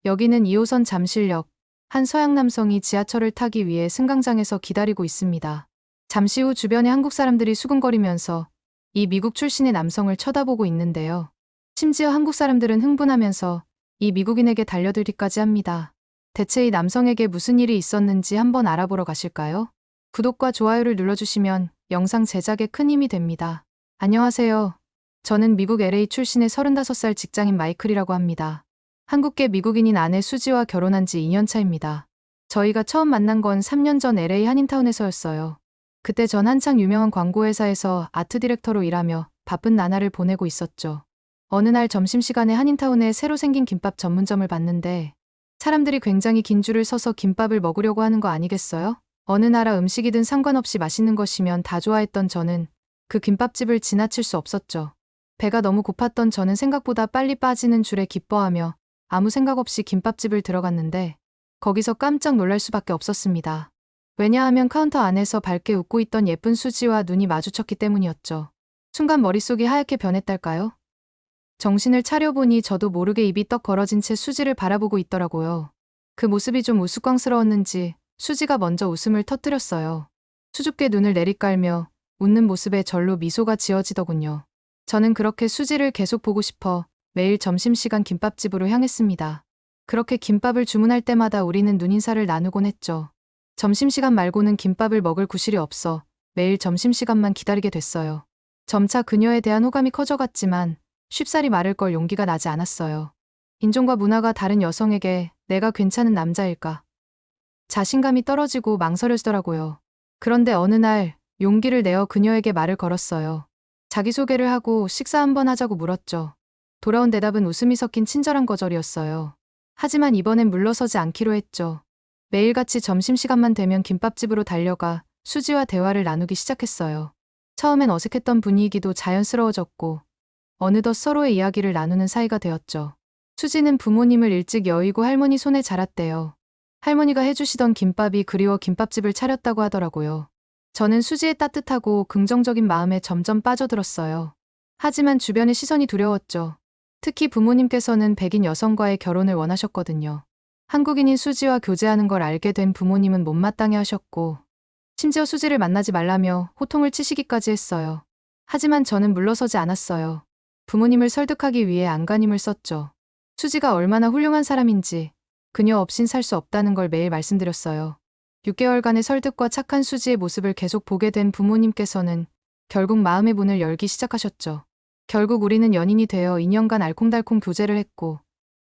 여기는 2호선 잠실역. 한 서양 남성이 지하철을 타기 위해 승강장에서 기다리고 있습니다. 잠시 후 주변에 한국 사람들이 수군거리면서 이 미국 출신의 남성을 쳐다보고 있는데요. 심지어 한국 사람들은 흥분하면서 이 미국인에게 달려들기까지 합니다. 대체 이 남성에게 무슨 일이 있었는지 한번 알아보러 가실까요? 구독과 좋아요를 눌러주시면 영상 제작에 큰 힘이 됩니다. 안녕하세요. 저는 미국 LA 출신의 35살 직장인 마이클이라고 합니다. 한국계 미국인인 아내 수지와 결혼한 지 2년 차입니다. 저희가 처음 만난 건 3년 전 LA 한인타운에서였어요. 그때 전 한창 유명한 광고회사에서 아트 디렉터로 일하며 바쁜 나날을 보내고 있었죠. 어느 날 점심시간에 한인타운에 새로 생긴 김밥 전문점을 봤는데 사람들이 굉장히 긴 줄을 서서 김밥을 먹으려고 하는 거 아니겠어요? 어느 나라 음식이든 상관없이 맛있는 것이면 다 좋아했던 저는 그 김밥집을 지나칠 수 없었죠. 배가 너무 고팠던 저는 생각보다 빨리 빠지는 줄에 기뻐하며 아무 생각 없이 김밥집을 들어갔는데 거기서 깜짝 놀랄 수밖에 없었습니다. 왜냐하면 카운터 안에서 밝게 웃고 있던 예쁜 수지와 눈이 마주쳤기 때문이었죠. 순간 머릿속이 하얗게 변했달까요? 정신을 차려보니 저도 모르게 입이 떡 벌어진 채 수지를 바라보고 있더라고요. 그 모습이 좀 우스꽝스러웠는지 수지가 먼저 웃음을 터뜨렸어요. 수줍게 눈을 내리깔며 웃는 모습에 절로 미소가 지어지더군요. 저는 그렇게 수지를 계속 보고 싶어 매일 점심시간 김밥집으로 향했습니다. 그렇게 김밥을 주문할 때마다 우리는 눈인사를 나누곤 했죠. 점심시간 말고는 김밥을 먹을 구실이 없어 매일 점심시간만 기다리게 됐어요. 점차 그녀에 대한 호감이 커져갔지만 쉽사리 말을 걸 용기가 나지 않았어요. 인종과 문화가 다른 여성에게 내가 괜찮은 남자일까? 자신감이 떨어지고 망설여지더라고요. 그런데 어느 날 용기를 내어 그녀에게 말을 걸었어요. 자기소개를 하고 식사 한번 하자고 물었죠. 돌아온 대답은 웃음이 섞인 친절한 거절이었어요. 하지만 이번엔 물러서지 않기로 했죠. 매일같이 점심시간만 되면 김밥집으로 달려가 수지와 대화를 나누기 시작했어요. 처음엔 어색했던 분위기도 자연스러워졌고 어느덧 서로의 이야기를 나누는 사이가 되었죠. 수지는 부모님을 일찍 여의고 할머니 손에 자랐대요. 할머니가 해주시던 김밥이 그리워 김밥집을 차렸다고 하더라고요. 저는 수지의 따뜻하고 긍정적인 마음에 점점 빠져들었어요. 하지만 주변의 시선이 두려웠죠. 특히 부모님께서는 백인 여성과의 결혼을 원하셨거든요. 한국인인 수지와 교제하는 걸 알게 된 부모님은 못마땅해 하셨고 심지어 수지를 만나지 말라며 호통을 치시기까지 했어요. 하지만 저는 물러서지 않았어요. 부모님을 설득하기 위해 안간힘을 썼죠. 수지가 얼마나 훌륭한 사람인지 그녀 없인 살 수 없다는 걸 매일 말씀드렸어요. 6개월간의 설득과 착한 수지의 모습을 계속 보게 된 부모님께서는 결국 마음의 문을 열기 시작하셨죠. 결국 우리는 연인이 되어 2년간 알콩달콩 교제를 했고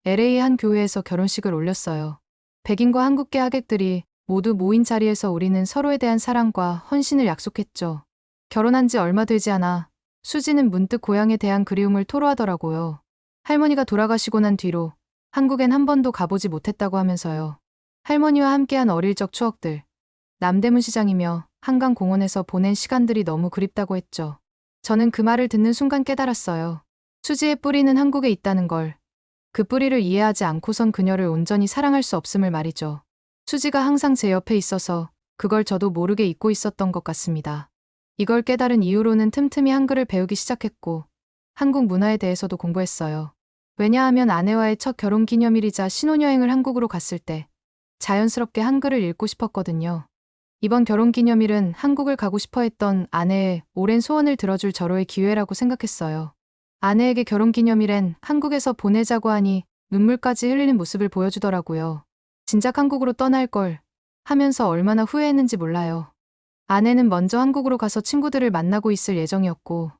LA의 한 교회에서 결혼식을 올렸어요. 백인과 한국계 하객들이 모두 모인 자리에서 우리는 서로에 대한 사랑과 헌신을 약속했죠. 결혼한 지 얼마 되지 않아 수지는 문득 고향에 대한 그리움을 토로하더라고요. 할머니가 돌아가시고 난 뒤로 한국엔 한 번도 가보지 못했다고 하면서요. 할머니와 함께한 어릴 적 추억들, 남대문 시장이며 한강공원에서 보낸 시간들이 너무 그립다고 했죠. 저는 그 말을 듣는 순간 깨달았어요. 수지의 뿌리는 한국에 있다는 걸. 그 뿌리를 이해하지 않고선 그녀를 온전히 사랑할 수 없음을 말이죠. 수지가 항상 제 옆에 있어서 그걸 저도 모르게 잊고 있었던 것 같습니다. 이걸 깨달은 이후로는 틈틈이 한글을 배우기 시작했고 한국 문화에 대해서도 공부했어요. 왜냐하면 아내와의 첫 결혼 기념일이자 신혼여행을 한국으로 갔을 때 자연스럽게 한글을 읽고 싶었거든요. 이번 결혼 기념일은 한국을 가고 싶어 했던 아내의 오랜 소원을 들어줄 절호의 기회라고 생각했어요. 아내에게 결혼 기념일엔 한국에서 보내자고 하니 눈물까지 흘리는 모습을 보여주더라고요. 진작 한국으로 떠날 걸 하면서 얼마나 후회했는지 몰라요. 아내는 먼저 한국으로 가서 친구들을 만나고 있을 예정이었고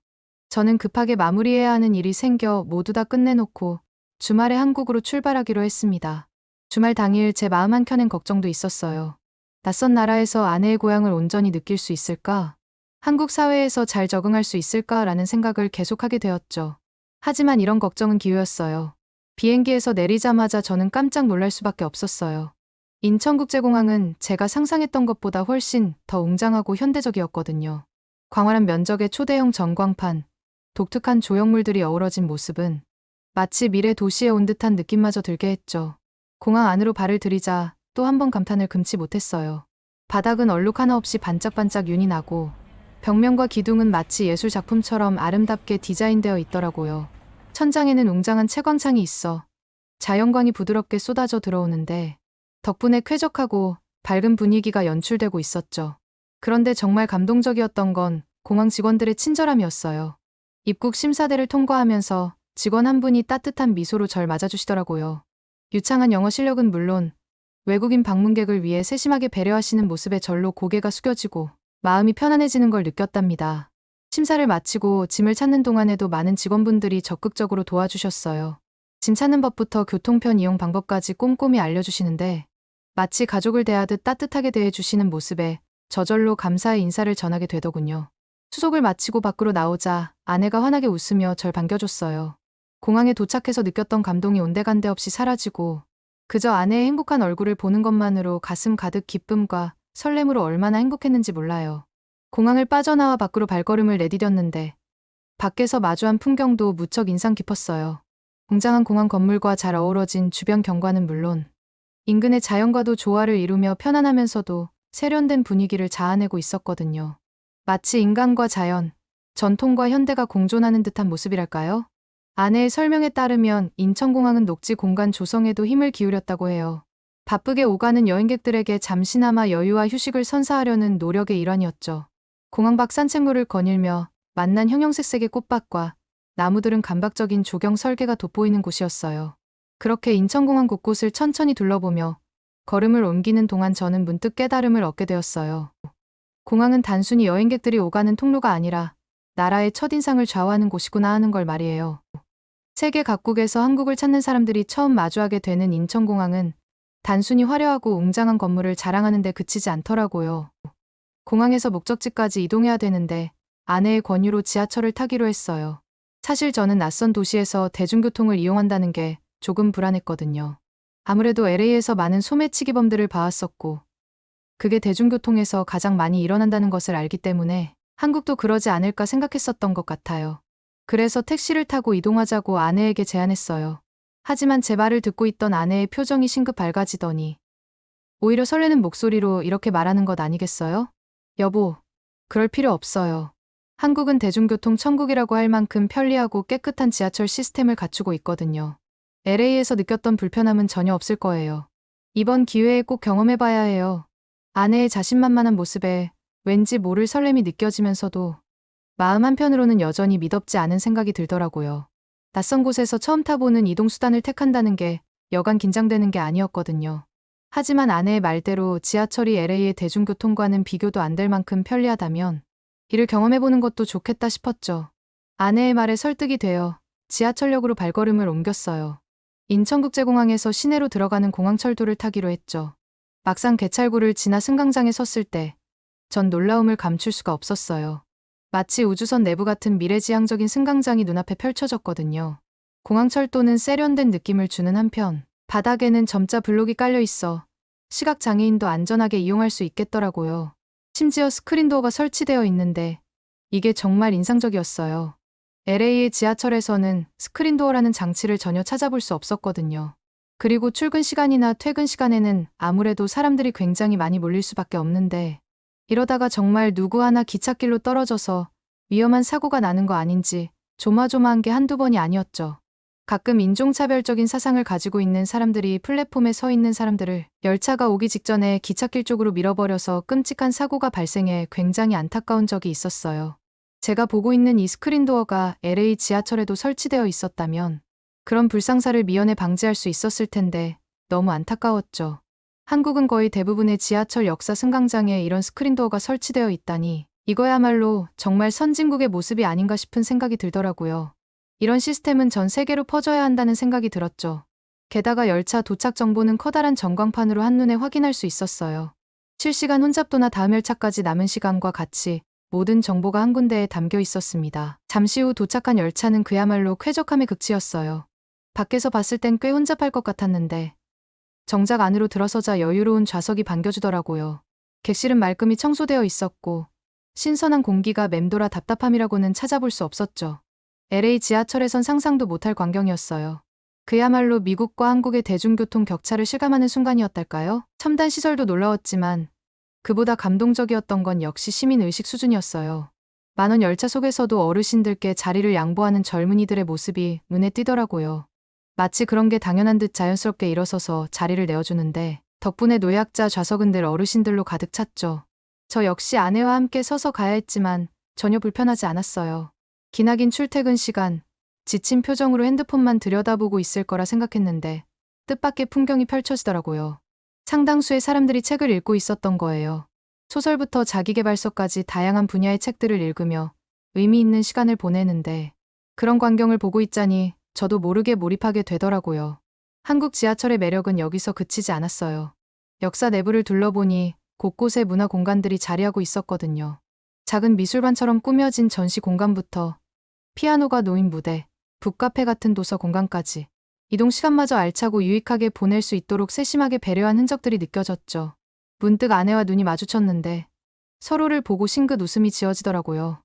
저는 급하게 마무리해야 하는 일이 생겨 모두 다 끝내놓고 주말에 한국으로 출발하기로 했습니다. 주말 당일 제 마음 한켠엔 걱정도 있었어요. 낯선 나라에서 아내의 고향을 온전히 느낄 수 있을까? 한국 사회에서 잘 적응할 수 있을까라는 생각을 계속하게 되었죠. 하지만 이런 걱정은 기우였어요. 비행기에서 내리자마자 저는 깜짝 놀랄 수밖에 없었어요. 인천국제공항은 제가 상상했던 것보다 훨씬 더 웅장하고 현대적이었거든요. 광활한 면적의 초대형 전광판, 독특한 조형물들이 어우러진 모습은 마치 미래 도시에 온 듯한 느낌마저 들게 했죠. 공항 안으로 발을 들이자 또 한 번 감탄을 금치 못했어요. 바닥은 얼룩 하나 없이 반짝반짝 윤이 나고 벽면과 기둥은 마치 예술 작품처럼 아름답게 디자인되어 있더라고요. 천장에는 웅장한 채광창이 있어 자연광이 부드럽게 쏟아져 들어오는데 덕분에 쾌적하고 밝은 분위기가 연출되고 있었죠. 그런데 정말 감동적이었던 건 공항 직원들의 친절함이었어요. 입국 심사대를 통과하면서 직원 한 분이 따뜻한 미소로 절 맞아주시더라고요. 유창한 영어 실력은 물론 외국인 방문객을 위해 세심하게 배려하시는 모습에 절로 고개가 숙여지고 마음이 편안해지는 걸 느꼈답니다. 심사를 마치고 짐을 찾는 동안에도 많은 직원분들이 적극적으로 도와주셨어요. 짐 찾는 법부터 교통편 이용 방법까지 꼼꼼히 알려주시는데 마치 가족을 대하듯 따뜻하게 대해주시는 모습에 저절로 감사의 인사를 전하게 되더군요. 수속을 마치고 밖으로 나오자 아내가 환하게 웃으며 절 반겨줬어요. 공항에 도착해서 느꼈던 감동이 온데간데 없이 사라지고 그저 아내의 행복한 얼굴을 보는 것만으로 가슴 가득 기쁨과 설렘으로 얼마나 행복했는지 몰라요. 공항을 빠져나와 밖으로 발걸음을 내디뎠는데 밖에서 마주한 풍경도 무척 인상 깊었어요. 웅장한 공항 건물과 잘 어우러진 주변 경관은 물론 인근의 자연과도 조화를 이루며 편안하면서도 세련된 분위기를 자아내고 있었거든요. 마치 인간과 자연, 전통과 현대가 공존하는 듯한 모습이랄까요? 아내의 설명에 따르면 인천공항은 녹지 공간 조성에도 힘을 기울였다고 해요. 바쁘게 오가는 여행객들에게 잠시나마 여유와 휴식을 선사하려는 노력의 일환이었죠. 공항 밖 산책로를 거닐며 만난 형형색색의 꽃밭과 나무들은 감각적인 조경 설계가 돋보이는 곳이었어요. 그렇게 인천공항 곳곳을 천천히 둘러보며 걸음을 옮기는 동안 저는 문득 깨달음을 얻게 되었어요. 공항은 단순히 여행객들이 오가는 통로가 아니라 나라의 첫인상을 좌우하는 곳이구나 하는 걸 말이에요. 세계 각국에서 한국을 찾는 사람들이 처음 마주하게 되는 인천공항은 단순히 화려하고 웅장한 건물을 자랑하는 데 그치지 않더라고요. 공항에서 목적지까지 이동해야 되는데 아내의 권유로 지하철을 타기로 했어요. 사실 저는 낯선 도시에서 대중교통을 이용한다는 게 조금 불안했거든요. 아무래도 LA에서 많은 소매치기범들을 봐왔었고 그게 대중교통에서 가장 많이 일어난다는 것을 알기 때문에 한국도 그러지 않을까 생각했었던 것 같아요. 그래서 택시를 타고 이동하자고 아내에게 제안했어요. 하지만 제 말을 듣고 있던 아내의 표정이 심급 밝아지더니 오히려 설레는 목소리로 이렇게 말하는 것 아니겠어요? 여보, 그럴 필요 없어요. 한국은 대중교통 천국이라고 할 만큼 편리하고 깨끗한 지하철 시스템을 갖추고 있거든요. LA에서 느꼈던 불편함은 전혀 없을 거예요. 이번 기회에 꼭 경험해봐야 해요. 아내의 자신만만한 모습에 왠지 모를 설렘이 느껴지면서도 마음 한편으로는 여전히 미덥지 않은 생각이 들더라고요. 낯선 곳에서 처음 타보는 이동수단을 택한다는 게 여간 긴장되는 게 아니었거든요. 하지만 아내의 말대로 지하철이 LA의 대중교통과는 비교도 안 될 만큼 편리하다면 이를 경험해보는 것도 좋겠다 싶었죠. 아내의 말에 설득이 되어 지하철역으로 발걸음을 옮겼어요. 인천국제공항에서 시내로 들어가는 공항철도를 타기로 했죠. 막상 개찰구를 지나 승강장에 섰을 때 전 놀라움을 감출 수가 없었어요. 마치 우주선 내부 같은 미래지향적인 승강장이 눈앞에 펼쳐졌거든요. 공항철도는 세련된 느낌을 주는 한편 바닥에는 점자 블록이 깔려 있어 시각장애인도 안전하게 이용할 수 있겠더라고요. 심지어 스크린도어가 설치되어 있는데 이게 정말 인상적이었어요. LA의 지하철에서는 스크린도어라는 장치를 전혀 찾아볼 수 없었거든요. 그리고 출근 시간이나 퇴근 시간에는 아무래도 사람들이 굉장히 많이 몰릴 수밖에 없는데 이러다가 정말 누구 하나 기찻길로 떨어져서 위험한 사고가 나는 거 아닌지 조마조마한 게 한두 번이 아니었죠. 가끔 인종차별적인 사상을 가지고 있는 사람들이 플랫폼에 서 있는 사람들을 열차가 오기 직전에 기찻길 쪽으로 밀어버려서 끔찍한 사고가 발생해 굉장히 안타까운 적이 있었어요. 제가 보고 있는 이 스크린도어가 LA 지하철에도 설치되어 있었다면 그런 불상사를 미연에 방지할 수 있었을 텐데 너무 안타까웠죠. 한국은 거의 대부분의 지하철 역사 승강장에 이런 스크린도어가 설치되어 있다니 이거야말로 정말 선진국의 모습이 아닌가 싶은 생각이 들더라고요. 이런 시스템은 전 세계로 퍼져야 한다는 생각이 들었죠. 게다가 열차 도착 정보는 커다란 전광판으로 한눈에 확인할 수 있었어요. 실시간 혼잡도나 다음 열차까지 남은 시간과 같이 모든 정보가 한 군데에 담겨 있었습니다. 잠시 후 도착한 열차는 그야말로 쾌적함의 극치였어요. 밖에서 봤을 땐 꽤 혼잡할 것 같았는데 정작 안으로 들어서자 여유로운 좌석이 반겨주더라고요. 객실은 말끔히 청소되어 있었고 신선한 공기가 맴돌아 답답함이라고는 찾아볼 수 없었죠. LA 지하철에선 상상도 못할 광경이었어요. 그야말로 미국과 한국의 대중교통 격차를 실감하는 순간이었달까요? 첨단 시설도 놀라웠지만 그보다 감동적이었던 건 역시 시민의식 수준이었어요. 만원 열차 속에서도 어르신들께 자리를 양보하는 젊은이들의 모습이 눈에 띄더라고요. 마치 그런 게 당연한 듯 자연스럽게 일어서서 자리를 내어주는데 덕분에 노약자 좌석은 늘 어르신들로 가득 찼죠. 저 역시 아내와 함께 서서 가야 했지만 전혀 불편하지 않았어요. 기나긴 출퇴근 시간, 지친 표정으로 핸드폰만 들여다보고 있을 거라 생각했는데 뜻밖의 풍경이 펼쳐지더라고요. 상당수의 사람들이 책을 읽고 있었던 거예요. 소설부터 자기계발서까지 다양한 분야의 책들을 읽으며 의미 있는 시간을 보내는데 그런 광경을 보고 있자니 저도 모르게 몰입하게 되더라고요. 한국 지하철의 매력은 여기서 그치지 않았어요. 역사 내부를 둘러보니 곳곳에 문화 공간들이 자리하고 있었거든요. 작은 미술관처럼 꾸며진 전시 공간부터 피아노가 놓인 무대, 북카페 같은 도서 공간까지 이동 시간마저 알차고 유익하게 보낼 수 있도록 세심하게 배려한 흔적들이 느껴졌죠. 문득 아내와 눈이 마주쳤는데 서로를 보고 싱긋 웃음이 지어지더라고요.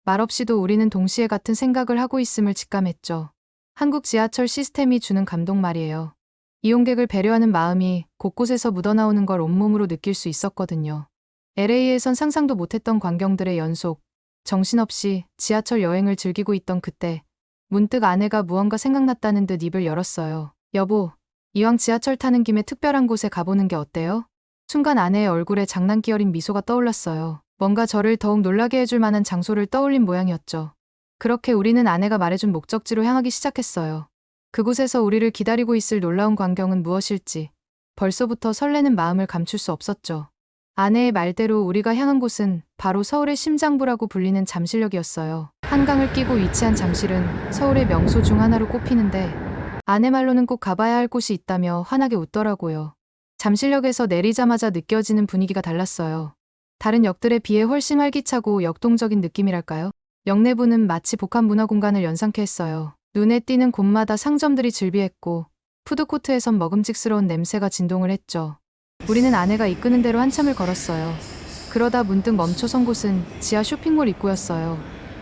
말없이도 우리는 동시에 같은 생각을 하고 있음을 직감했죠. 한국 지하철 시스템이 주는 감동 말이에요. 이용객을 배려하는 마음이 곳곳에서 묻어나오는 걸 온몸으로 느낄 수 있었거든요. LA에선 상상도 못했던 광경들의 연속, 정신없이 지하철 여행을 즐기고 있던 그때 문득 아내가 무언가 생각났다는 듯 입을 열었어요. 여보, 이왕 지하철 타는 김에 특별한 곳에 가보는 게 어때요? 순간 아내의 얼굴에 장난기 어린 미소가 떠올랐어요. 뭔가 저를 더욱 놀라게 해줄 만한 장소를 떠올린 모양이었죠. 그렇게 우리는 아내가 말해준 목적지로 향하기 시작했어요. 그곳에서 우리를 기다리고 있을 놀라운 광경은 무엇일지 벌써부터 설레는 마음을 감출 수 없었죠. 아내의 말대로 우리가 향한 곳은 바로 서울의 심장부라고 불리는 잠실역이었어요. 한강을 끼고 위치한 잠실은 서울의 명소 중 하나로 꼽히는데 아내 말로는 꼭 가봐야 할 곳이 있다며 환하게 웃더라고요. 잠실역에서 내리자마자 느껴지는 분위기가 달랐어요. 다른 역들에 비해 훨씬 활기차고 역동적인 느낌이랄까요? 역 내부는 마치 복합 문화 공간을 연상케 했어요. 눈에 띄는 곳마다 상점들이 즐비했고 푸드코트에선 먹음직스러운 냄새가 진동을 했죠. 우리는 아내가 이끄는 대로 한참을 걸었어요. 그러다 문득 멈춰선 곳은 지하 쇼핑몰 입구였어요.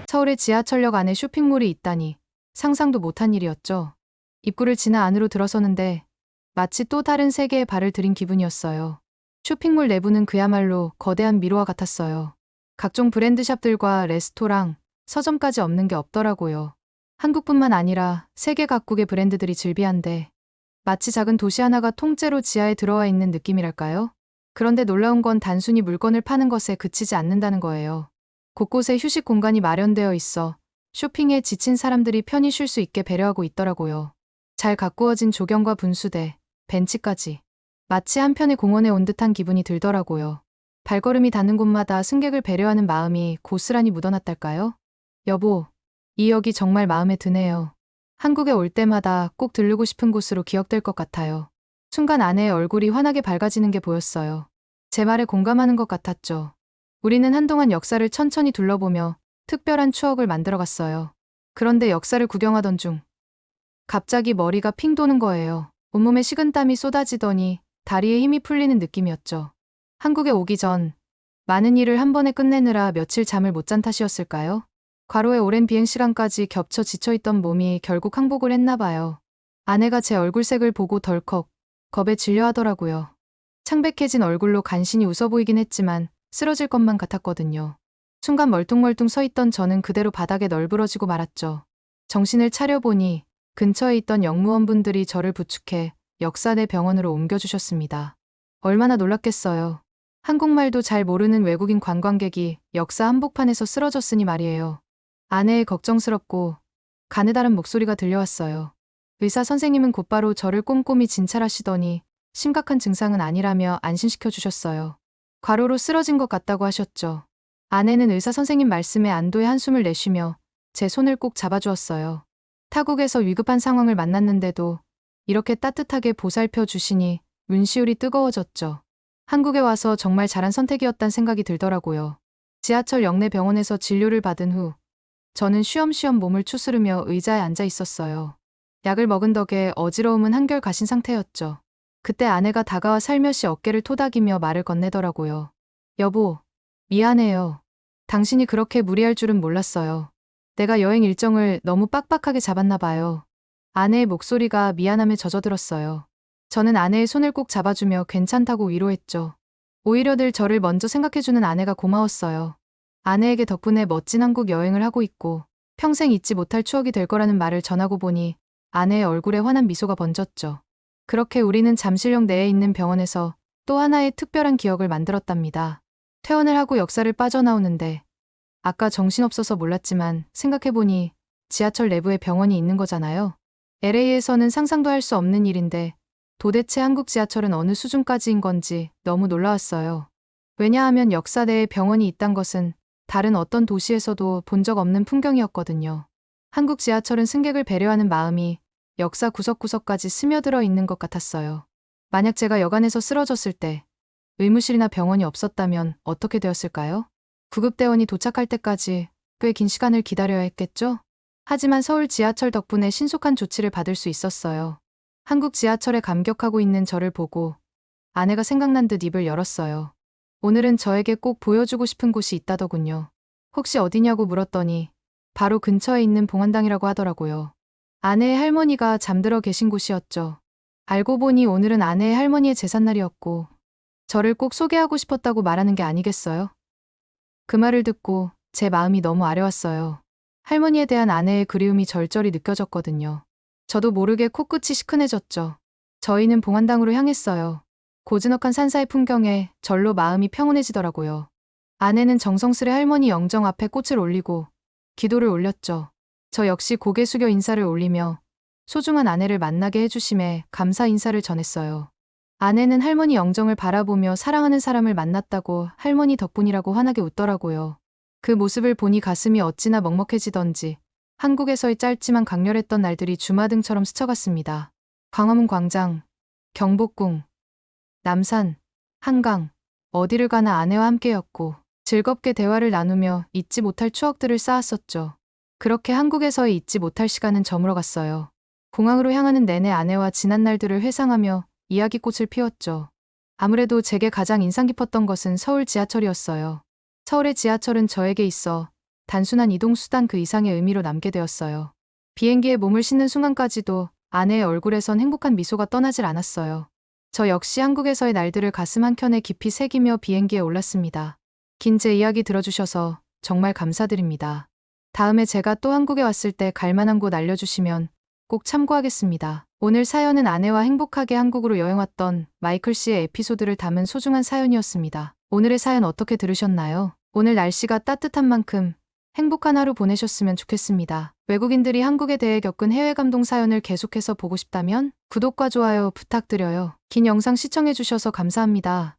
서울의 지하철역 안에 쇼핑몰이 있다니 상상도 못한 일이었죠. 입구를 지나 안으로 들어서는데 마치 또 다른 세계에 발을 들인 기분이었어요. 쇼핑몰 내부는 그야말로 거대한 미로와 같았어요. 각종 브랜드샵들과 레스토랑, 서점까지 없는 게 없더라고요. 한국뿐만 아니라 세계 각국의 브랜드들이 즐비한데 마치 작은 도시 하나가 통째로 지하에 들어와 있는 느낌이랄까요? 그런데 놀라운 건 단순히 물건을 파는 것에 그치지 않는다는 거예요. 곳곳에 휴식 공간이 마련되어 있어 쇼핑에 지친 사람들이 편히 쉴 수 있게 배려하고 있더라고요. 잘 가꾸어진 조경과 분수대, 벤치까지 마치 한편의 공원에 온 듯한 기분이 들더라고요. 발걸음이 닿는 곳마다 승객을 배려하는 마음이 고스란히 묻어났달까요? 여보, 이 역이 정말 마음에 드네요. 한국에 올 때마다 꼭 들르고 싶은 곳으로 기억될 것 같아요. 순간 아내의 얼굴이 환하게 밝아지는 게 보였어요. 제 말에 공감하는 것 같았죠. 우리는 한동안 역사를 천천히 둘러보며 특별한 추억을 만들어갔어요. 그런데 역사를 구경하던 중 갑자기 머리가 핑 도는 거예요. 온몸에 식은땀이 쏟아지더니 다리에 힘이 풀리는 느낌이었죠. 한국에 오기 전 많은 일을 한 번에 끝내느라 며칠 잠을 못 잔 탓이었을까요? 과로의 오랜 비행시간까지 겹쳐 지쳐있던 몸이 결국 항복을 했나 봐요. 아내가 제 얼굴색을 보고 덜컥 겁에 질려 하더라고요. 창백해진 얼굴로 간신히 웃어 보이긴 했지만 쓰러질 것만 같았거든요. 순간 멀뚱멀뚱 서 있던 저는 그대로 바닥에 널브러지고 말았죠. 정신을 차려보니 근처에 있던 역무원분들이 저를 부축해 역사대 병원으로 옮겨주셨습니다. 얼마나 놀랐겠어요. 한국말도 잘 모르는 외국인 관광객이 역사 한복판에서 쓰러졌으니 말이에요. 아내의 걱정스럽고 가느다란 목소리가 들려왔어요. 의사 선생님은 곧바로 저를 꼼꼼히 진찰하시더니 심각한 증상은 아니라며 안심시켜 주셨어요. 과로로 쓰러진 것 같다고 하셨죠. 아내는 의사 선생님 말씀에 안도의 한숨을 내쉬며 제 손을 꼭 잡아주었어요. 타국에서 위급한 상황을 만났는데도 이렇게 따뜻하게 보살펴 주시니 눈시울이 뜨거워졌죠. 한국에 와서 정말 잘한 선택이었단 생각이 들더라고요. 지하철 역내 병원에서 진료를 받은 후 저는 쉬엄쉬엄 몸을 추스르며 의자에 앉아 있었어요. 약을 먹은 덕에 어지러움은 한결 가신 상태였죠. 그때 아내가 다가와 살며시 어깨를 토닥이며 말을 건네더라고요. 여보, 미안해요. 당신이 그렇게 무리할 줄은 몰랐어요. 내가 여행 일정을 너무 빡빡하게 잡았나 봐요. 아내의 목소리가 미안함에 젖어들었어요. 저는 아내의 손을 꼭 잡아주며 괜찮다고 위로했죠. 오히려 늘 저를 먼저 생각해주는 아내가 고마웠어요. 아내에게 덕분에 멋진 한국 여행을 하고 있고 평생 잊지 못할 추억이 될 거라는 말을 전하고 보니 아내의 얼굴에 환한 미소가 번졌죠. 그렇게 우리는 잠실역 내에 있는 병원에서 또 하나의 특별한 기억을 만들었답니다. 퇴원을 하고 역사를 빠져나오는데 아까 정신없어서 몰랐지만 생각해보니 지하철 내부에 병원이 있는 거잖아요. LA에서는 상상도 할 수 없는 일인데 도대체 한국 지하철은 어느 수준까지인 건지 너무 놀라웠어요. 왜냐하면 역사 내에 병원이 있단 것은 다른 어떤 도시에서도 본 적 없는 풍경이었거든요. 한국 지하철은 승객을 배려하는 마음이 역사 구석구석까지 스며들어 있는 것 같았어요. 만약 제가 여간에서 쓰러졌을 때 의무실이나 병원이 없었다면 어떻게 되었을까요? 구급대원이 도착할 때까지 꽤 긴 시간을 기다려야 했겠죠? 하지만 서울 지하철 덕분에 신속한 조치를 받을 수 있었어요. 한국 지하철에 감격하고 있는 저를 보고 아내가 생각난 듯 입을 열었어요. 오늘은 저에게 꼭 보여주고 싶은 곳이 있다더군요. 혹시 어디냐고 물었더니 바로 근처에 있는 봉안당이라고 하더라고요. 아내의 할머니가 잠들어 계신 곳이었죠. 알고 보니 오늘은 아내의 할머니의 제삿날이었고 저를 꼭 소개하고 싶었다고 말하는 게 아니겠어요? 그 말을 듣고 제 마음이 너무 아려왔어요. 할머니에 대한 아내의 그리움이 절절히 느껴졌거든요. 저도 모르게 코끝이 시큰해졌죠. 저희는 봉안당으로 향했어요. 고즈넉한 산사의 풍경에 절로 마음이 평온해지더라고요. 아내는 정성스레 할머니 영정 앞에 꽃을 올리고 기도를 올렸죠. 저 역시 고개 숙여 인사를 올리며 소중한 아내를 만나게 해주심에 감사 인사를 전했어요. 아내는 할머니 영정을 바라보며 사랑하는 사람을 만났다고 할머니 덕분이라고 환하게 웃더라고요. 그 모습을 보니 가슴이 어찌나 먹먹해지던지 한국에서의 짧지만 강렬했던 날들이 주마등처럼 스쳐갔습니다. 광화문 광장, 경복궁, 남산, 한강, 어디를 가나 아내와 함께였고 즐겁게 대화를 나누며 잊지 못할 추억들을 쌓았었죠. 그렇게 한국에서의 잊지 못할 시간은 저물어갔어요. 공항으로 향하는 내내 아내와 지난 날들을 회상하며 이야기꽃을 피웠죠. 아무래도 제게 가장 인상 깊었던 것은 서울 지하철이었어요. 서울의 지하철은 저에게 있어 단순한 이동수단 그 이상의 의미로 남게 되었어요. 비행기에 몸을 싣는 순간까지도 아내의 얼굴에선 행복한 미소가 떠나질 않았어요. 저 역시 한국에서의 날들을 가슴 한켠에 깊이 새기며 비행기에 올랐습니다. 긴 제 이야기 들어주셔서 정말 감사드립니다. 다음에 제가 또 한국에 왔을 때 갈만한 곳 알려주시면 꼭 참고하겠습니다. 오늘 사연은 아내와 행복하게 한국으로 여행 왔던 마이클 씨의 에피소드를 담은 소중한 사연이었습니다. 오늘의 사연 어떻게 들으셨나요? 오늘 날씨가 따뜻한 만큼 행복한 하루 보내셨으면 좋겠습니다. 외국인들이 한국에 대해 겪은 해외 감동 사연을 계속해서 보고 싶다면 구독과 좋아요 부탁드려요. 긴 영상 시청해주셔서 감사합니다.